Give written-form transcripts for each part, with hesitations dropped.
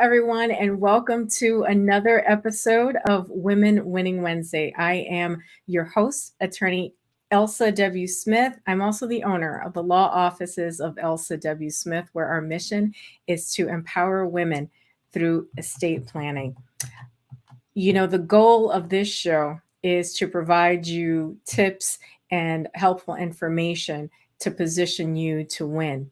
everyone, and welcome to another episode of Women Winning Wednesday. I am your host, Attorney Elsa W. Smith. I'm also the owner of the law offices of Elsa W. Smith, where our mission is to empower women through estate planning. The goal of this show is to provide you tips and helpful information to position you to win.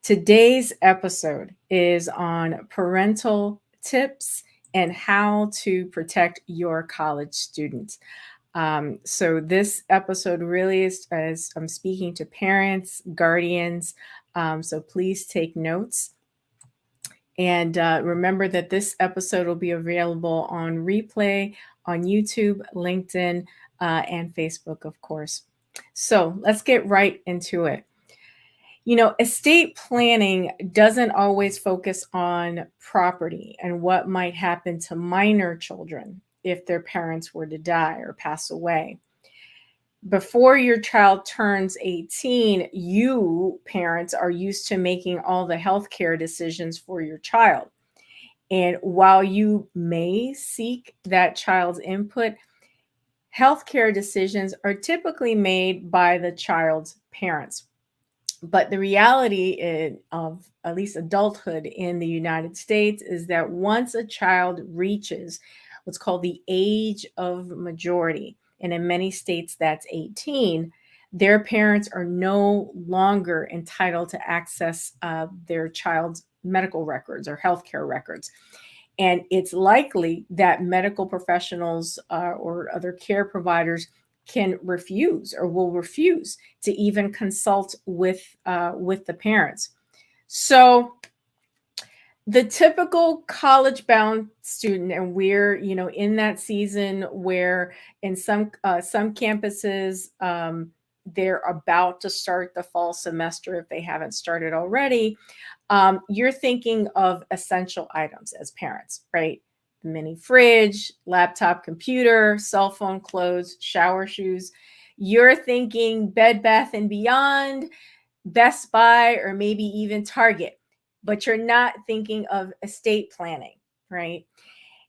Today's episode is on parental tips and how to protect your college students. So this episode really is as I'm speaking to parents, guardians. So please take notes. And remember that this episode will be available on replay on YouTube, LinkedIn, and Facebook, of course. So let's get right into it. Estate planning doesn't always focus on property and what might happen to minor children if their parents were to die or pass away. Before your child turns 18, you parents are used to making all the healthcare decisions for your child. And while you may seek that child's input, healthcare decisions are typically made by the child's parents. But the reality of at least adulthood in the United States is that once a child reaches what's called the age of majority, and in many states that's 18, their parents are no longer entitled to access their child's medical records or healthcare records. And it's likely that medical professionals or other care providers can refuse or will refuse to even consult with the parents. So the typical college-bound student, and we're in that season where in some campuses they're about to start the fall semester if they haven't started already. You're thinking of essential items as parents, right? Mini fridge, laptop, computer, cell phone, clothes, shower shoes. You're thinking Bed Bath and Beyond, Best Buy, or maybe even Target, but you're not thinking of estate planning, right?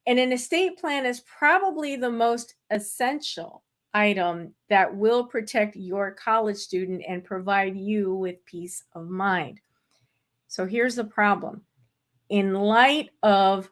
And an estate plan is probably the most essential item that will protect your college student and provide you with peace of mind. So here's the problem. In light of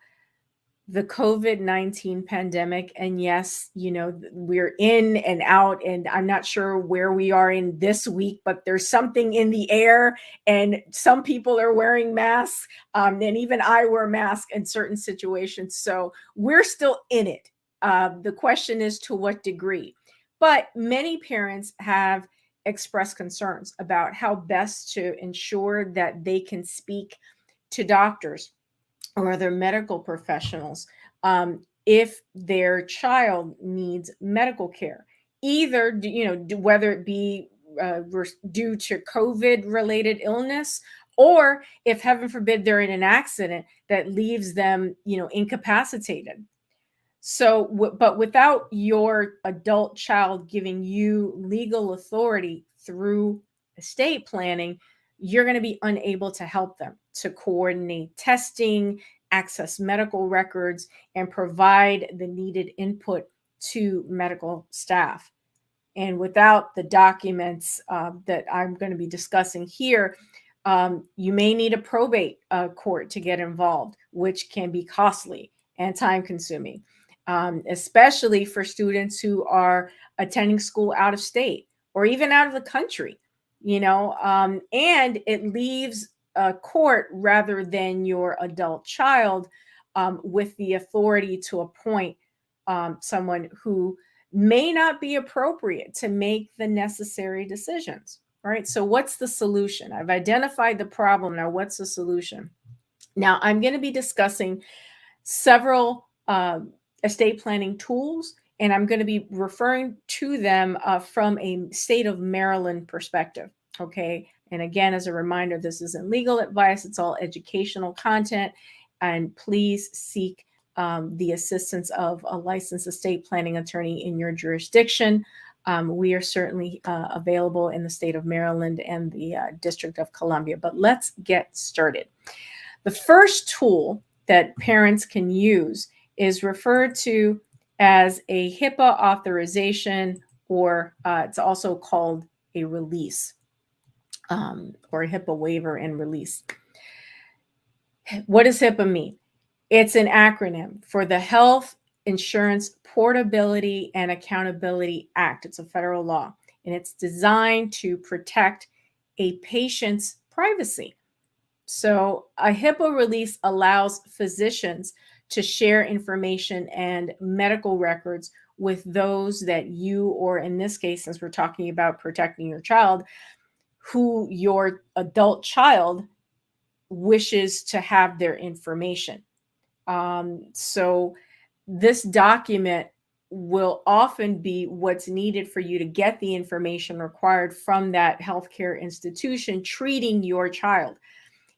the COVID-19 pandemic, and yes, we're in and out, and I'm not sure where we are in this week, but there's something in the air, and some people are wearing masks, and even I wear masks in certain situations. So we're still in it. The question is to what degree. But many parents have expressed concerns about how best to ensure that they can speak to doctors or other medical professionals if their child needs medical care, either whether it be due to COVID-related illness, or if heaven forbid they're in an accident that leaves them incapacitated. So, but without your adult child giving you legal authority through estate planning, you're going to be unable to help them to coordinate testing, access medical records, and provide the needed input to medical staff. And without the documents that I'm going to be discussing here, you may need a probate court to get involved, which can be costly and time consuming. Especially for students who are attending school out of state or even out of the country, and it leaves a court rather than your adult child with the authority to appoint someone who may not be appropriate to make the necessary decisions. All right. So what's the solution? I've identified the problem. Now, what's the solution? Now, I'm going to be discussing several estate planning tools, and I'm going to be referring to them from a state of Maryland perspective. Okay. And again, as a reminder, this isn't legal advice, it's all educational content. And please seek the assistance of a licensed estate planning attorney in your jurisdiction. We are certainly available in the state of Maryland and the District of Columbia. But let's get started. The first tool that parents can use is referred to as a HIPAA authorization, or it's also called a release, or a HIPAA waiver and release. What does HIPAA mean? It's an acronym for the Health Insurance Portability and Accountability Act. It's a federal law, and it's designed to protect a patient's privacy. So, a HIPAA release allows physicians to share information and medical records with those that you, or in this case, since we're talking about protecting your child, who your adult child wishes to have their information. So this document will often be what's needed for you to get the information required from that healthcare institution treating your child.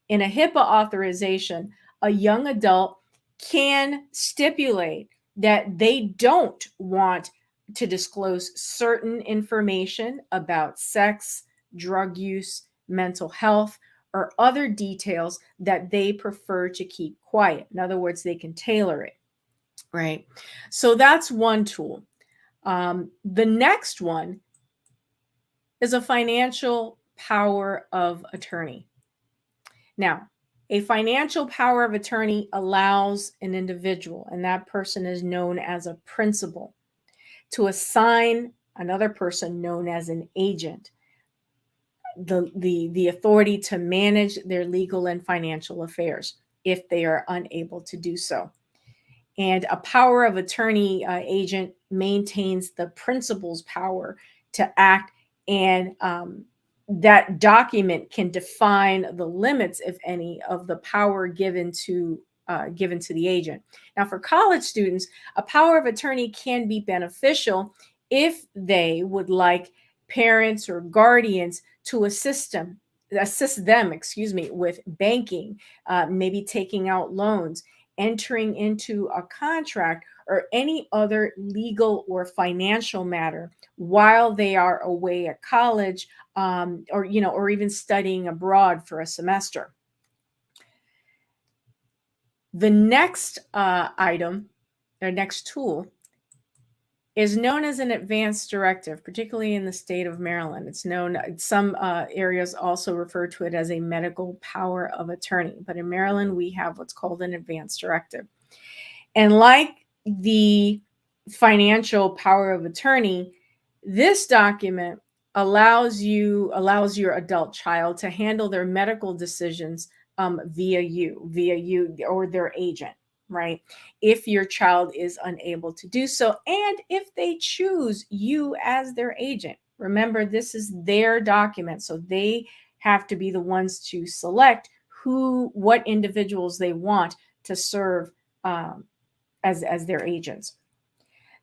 In a HIPAA authorization, a young adult can stipulate that they don't want to disclose certain information about sex, drug use, mental health, or other details that they prefer to keep quiet. In other words, they can tailor it, right? So that's one tool. The next one is a financial power of attorney. Now, a financial power of attorney allows an individual, and that person is known as a principal, to assign another person known as an agent the authority to manage their legal and financial affairs if they are unable to do so. And a power of attorney agent maintains the principal's power to act, and that document can define the limits, if any, of the power given to the agent. Now, for college students, a power of attorney can be beneficial if they would like parents or guardians to assist them, with banking, maybe taking out loans, entering into a contract, or any other legal or financial matter while they are away at college, or even studying abroad for a semester. The next item, or next tool, is known as an advance directive, particularly in the state of Maryland. It's known, some areas also refer to it as a medical power of attorney, but in Maryland, we have what's called an advance directive. And like the financial power of attorney, this document allows your adult child to handle their medical decisions via you or their agent, right? If your child is unable to do so, and if they choose you as their agent. Remember, this is their document, so they have to be the ones to select what individuals they want to serve as their agents.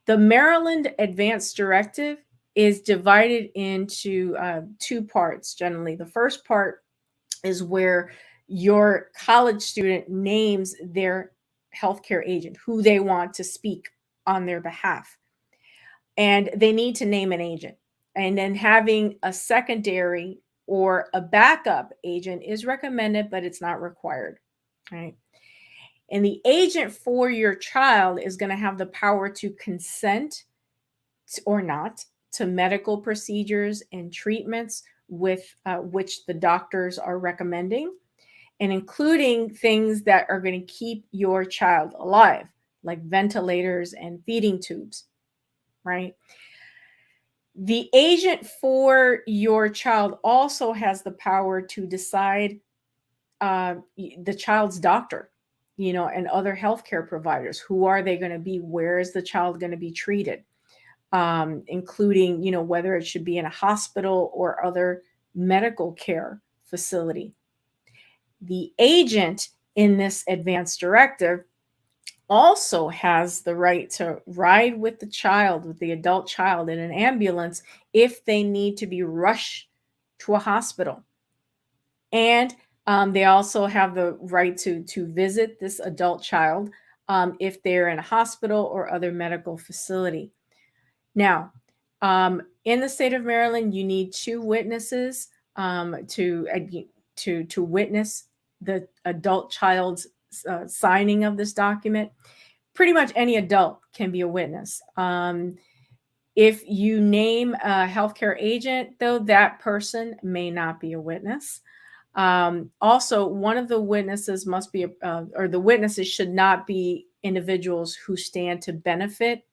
The Maryland Advance Directive is divided into two parts generally. The first part is where your college student names their healthcare agent, who they want to speak on their behalf. And they need to name an agent. And then having a secondary or a backup agent is recommended, but it's not required, right? And the agent for your child is going to have the power to consent or not to medical procedures and treatments with which the doctors are recommending, and including things that are going to keep your child alive, like ventilators and feeding tubes, right? The agent for your child also has the power to decide the child's doctor, and other healthcare providers. Who are they going to be? Where is the child going to be treated? Including, whether it should be in a hospital or other medical care facility. The agent in this advance directive also has the right to ride with the adult child in an ambulance if they need to be rushed to a hospital. And they also have the right to visit this adult child if they're in a hospital or other medical facility. Now, in the state of Maryland, you need two witnesses to witness the adult child's signing of this document. Pretty much any adult can be a witness. If you name a healthcare agent, though, that person may not be a witness. Also, one of the witnesses must be, or the witnesses should not be individuals who stand to benefit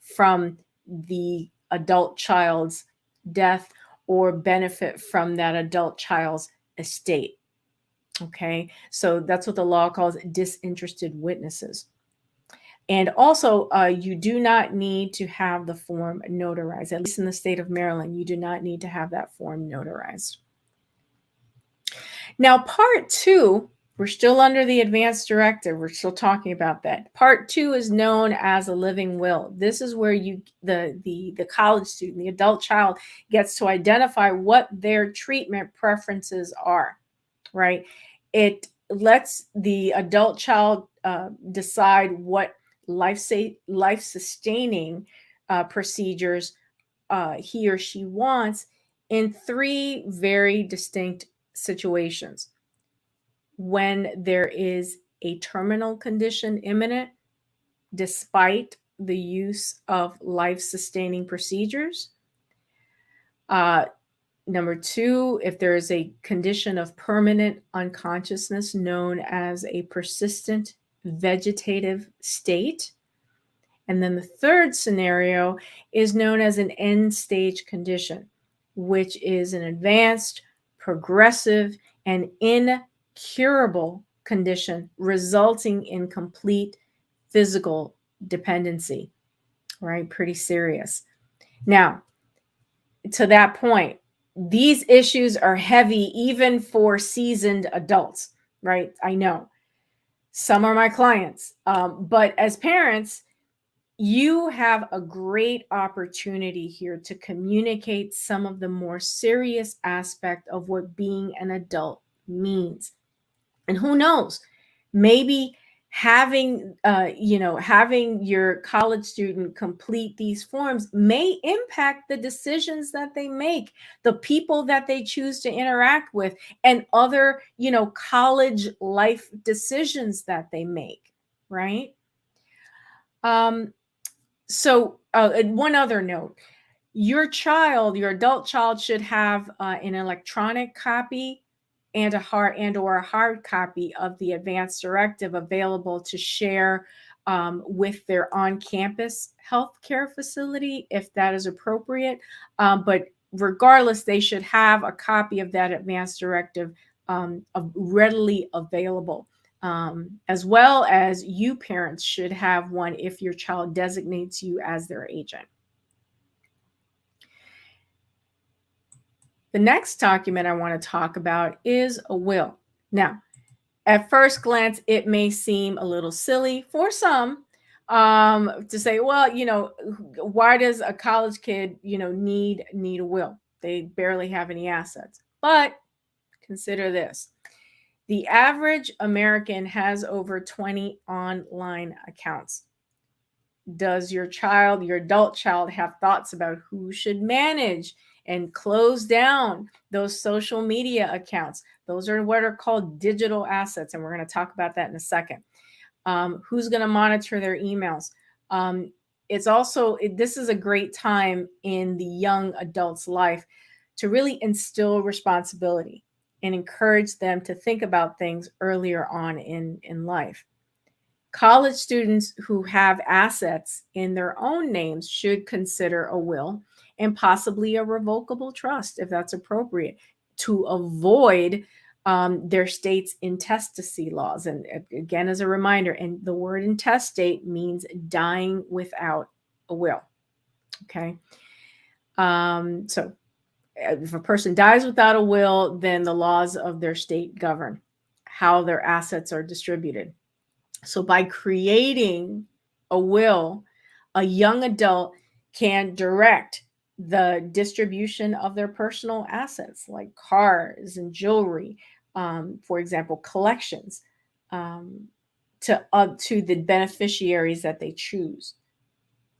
from the adult child's death or benefit from that adult child's estate. Okay, so that's what the law calls disinterested witnesses. And also, you do not need to have the form notarized. At least in the state of Maryland, you do not need to have that form notarized. Now, part two, we're still under the advanced directive. We're still talking about that. Part two is known as a living will. This is where the college student, the adult child, gets to identify what their treatment preferences are, right? It lets the adult child decide what life-sustaining procedures he or she wants in three very distinct situations. When there is a terminal condition imminent, despite the use of life-sustaining procedures. Number two, if there is a condition of permanent unconsciousness known as a persistent vegetative state. And then the third scenario is known as an end-stage condition, which is an advanced, progressive, and incurable condition resulting in complete physical dependency, right? Pretty serious. Now, to that point, these issues are heavy even for seasoned adults, right? I know some are my clients, but as parents, you have a great opportunity here to communicate some of the more serious aspect of what being an adult means. And who knows, maybe having having your college student complete these forms may impact the decisions that they make, the people that they choose to interact with, and other college life decisions that they make, right? So one other note, your adult child should have an electronic copy and or a hard copy of the advanced directive available to share with their on-campus healthcare facility if that is appropriate. But regardless, they should have a copy of that advanced directive readily available. As well as you parents should have one if your child designates you as their agent. The next document I want to talk about is a will. Now, at first glance, it may seem a little silly for some to say, well, why does a college kid, need a will? They barely have any assets. But consider this. The average American has over 20 online accounts. Does your adult child, have thoughts about who should manage and close down those social media accounts? Those are what are called digital assets, and we're going to talk about that in a second. Who's going to monitor their emails? This is a great time in the young adult's life to really instill responsibility and encourage them to think about things earlier on in life. College students who have assets in their own names should consider a will and possibly a revocable trust if that's appropriate to avoid their state's intestacy laws. And again, as a reminder, and the word intestate means dying without a will. Okay. So if a person dies without a will, then the laws of their state govern how their assets are distributed. So by creating a will, a young adult can direct the distribution of their personal assets like cars and jewelry, for example, collections, to the beneficiaries that they choose.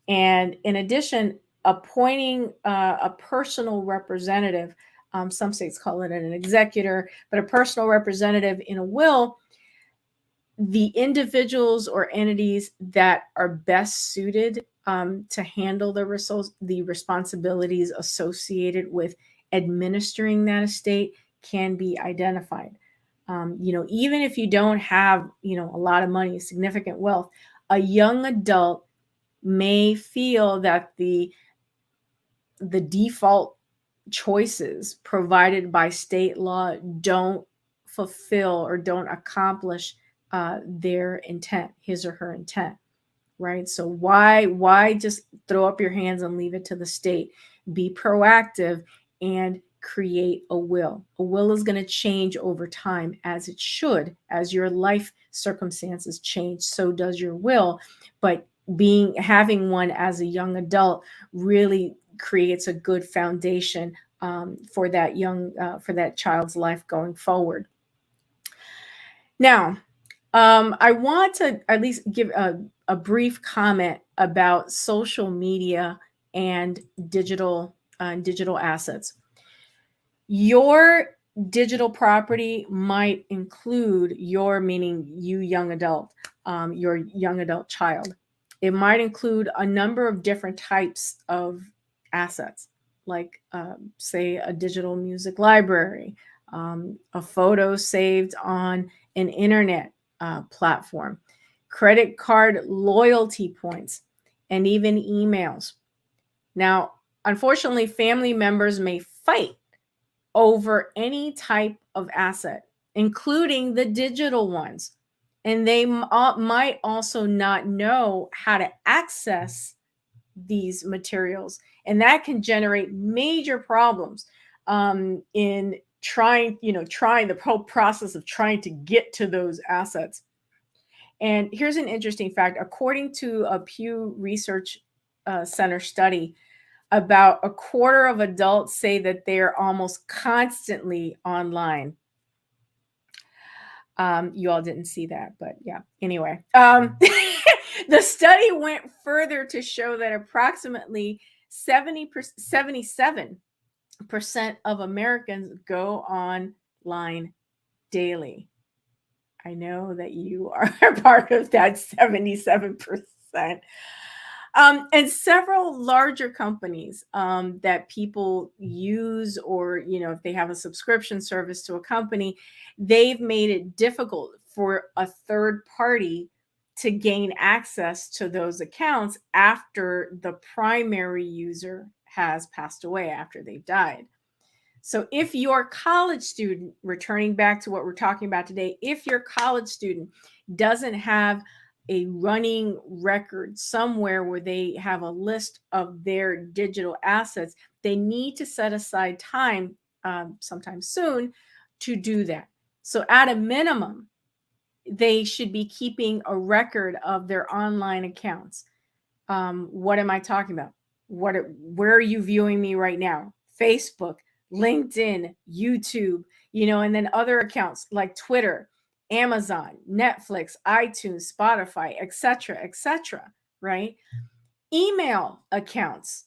And in addition, appointing a personal representative, some states call it an executor, but a personal representative in a will, the individuals or entities that are best suited to handle the responsibilities associated with administering that estate can be identified. Even if you don't have, a lot of money, significant wealth, a young adult may feel that the default choices provided by state law don't fulfill or don't accomplish their intent, his or her intent, right? So why just throw up your hands and leave it to the state? Be proactive and create a will. A will is going to change over time, as it should. As your life circumstances change, so does your will. But having one as a young adult really creates a good foundation for that child's life going forward. Now, I want to at least give a brief comment about social media and digital assets. Your digital property might include meaning you young adult, your young adult child. It might include a number of different types of assets, like say a digital music library, a photo saved on an internet platform, credit card loyalty points, and even emails. Now, unfortunately, family members may fight over any type of asset, including the digital ones. And they might also not know how to access these materials. And that can generate major problems in trying the whole process of trying to get to those assets. And here's an interesting fact. According to a Pew Research Center study, about a quarter of adults say that they're almost constantly online. You all didn't see that, but yeah. Anyway, the study went further to show that approximately 77% of Americans go online daily. I know that you are part of that 77%. And several larger companies that people use, or if they have a subscription service to a company, they've made it difficult for a third party to gain access to those accounts after the primary user has passed away, after they've died. So if your college student, returning back to what we're talking about today, if your college student doesn't have a running record somewhere where they have a list of their digital assets, they need to set aside time sometime soon to do that. So at a minimum, they should be keeping a record of their online accounts. What am I talking about? Where are you viewing me right now? Facebook, LinkedIn, YouTube, and then other accounts like Twitter, Amazon, Netflix, iTunes, Spotify, etc., right? Email accounts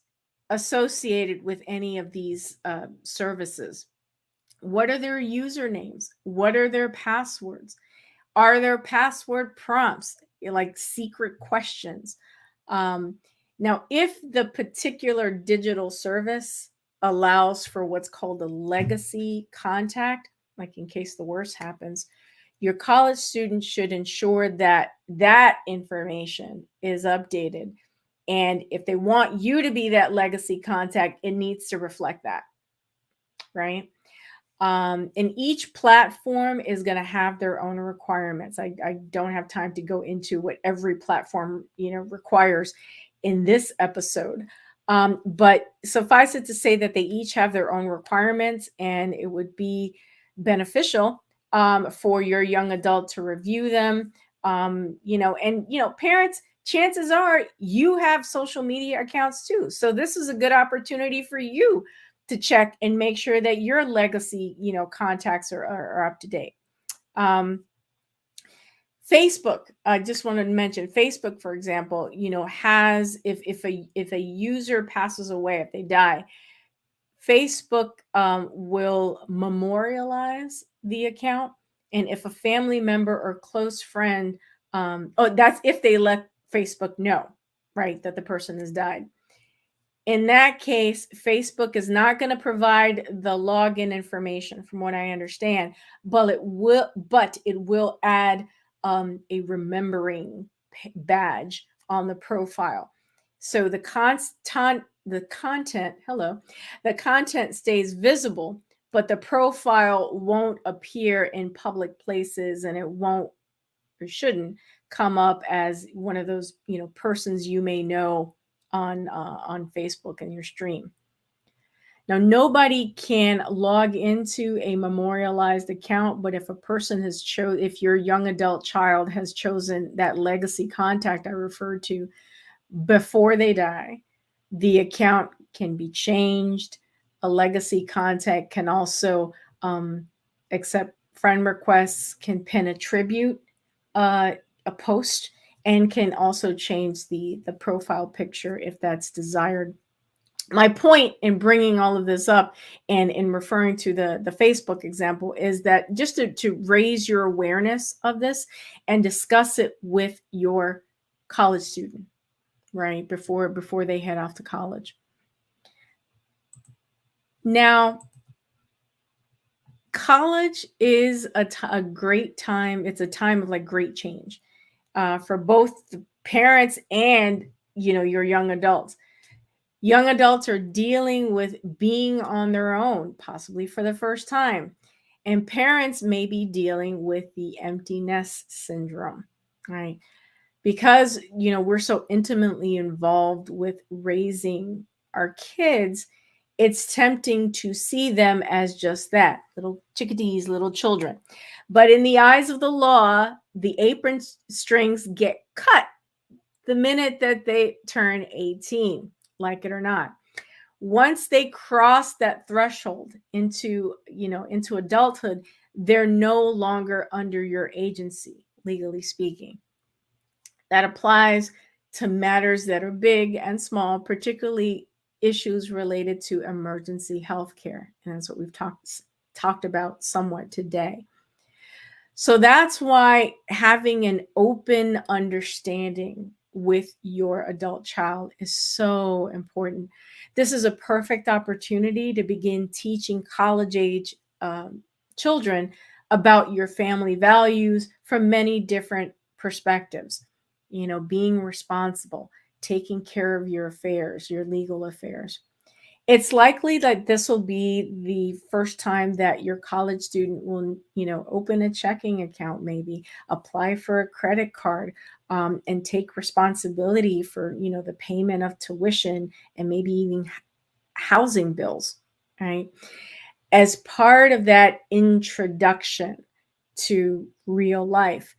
associated with any of these services. What are their usernames? What are their passwords? Are there password prompts, like secret questions? Now, if the particular digital service allows for what's called a legacy contact, like in case the worst happens, your college student should ensure that that information is updated. And if they want you to be that legacy contact, it needs to reflect that, right? And each platform is going to have their own requirements. I don't have time to go into what every platform requires in this episode. But suffice it to say that they each have their own requirements, and it would be beneficial for your young adult to review them. Parents, chances are you have social media accounts too. So this is a good opportunity for you to check and make sure that your legacy, contacts are up to date. Facebook, I just wanted to mention Facebook, for example, has, if a user passes away, if they die, Facebook will memorialize the account, And if a family member or close friend, that's if they let Facebook know, right, that the person has died. In that case, Facebook is not going to provide the login information, from what I understand, but it will add a remembering badge on the profile. So the content stays visible, but the profile won't appear in public places, and it won't or shouldn't come up as one of those persons you may know on Facebook in your stream. Now, nobody can log into a memorialized account, but if a person if your young adult child has chosen that legacy contact I referred to before they die, the account can be changed. A legacy contact can also accept friend requests, can pin a tribute, a post, and can also change the profile picture if that's desired. My point in bringing all of this up and in referring to the Facebook example is that just to raise your awareness of this and discuss it with your college student, right, before they head off to college. Now, college is a great time. It's a time of like great change for both the parents and your young adults. Young adults are dealing with being on their own, possibly for the first time. And parents may be dealing with the empty nest syndrome, right? Because, we're so intimately involved with raising our kids, it's tempting to see them as just that, little chickadees, little children. But in the eyes of the law, the apron strings get cut the minute that they turn 18, like it or not. Once they cross that threshold into adulthood, they're no longer under your agency, legally speaking. That applies to matters that are big and small, particularly issues related to emergency health care. And that's what we've talked about somewhat today. So that's why having an open understanding with your adult child is so important. This is a perfect opportunity to begin teaching college age children about your family values from many different perspectives. Being responsible, taking care of your affairs, your legal affairs. It's likely that this will be the first time that your college student will, open a checking account, maybe apply for a credit card, and take responsibility for, the payment of tuition and maybe even housing bills, right? As part of that introduction to real life,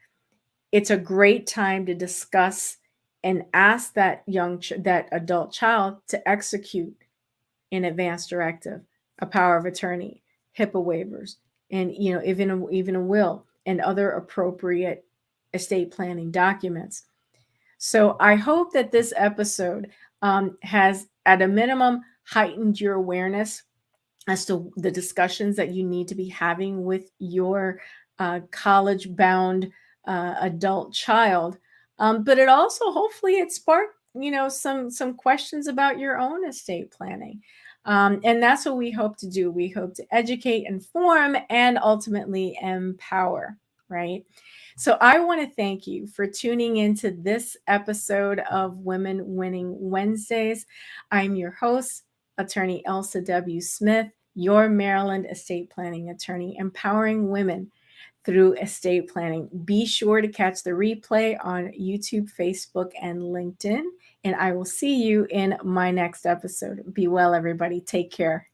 it's a great time to discuss and ask that that adult child to execute an advance directive, a power of attorney, HIPAA waivers, and even a will and other appropriate estate planning documents. So I hope that this episode has, at a minimum, heightened your awareness as to the discussions that you need to be having with your college-bound adult child. But it also, hopefully, it sparked some questions about your own estate planning. And that's what we hope to do. We hope to educate, inform, and ultimately empower, right? So I want to thank you for tuning into this episode of Women Winning Wednesdays. I'm your host, Attorney Elsa W. Smith, your Maryland estate planning attorney, empowering women through estate planning. Be sure to catch the replay on YouTube, Facebook, and LinkedIn. And I will see you in my next episode. Be well, everybody. Take care.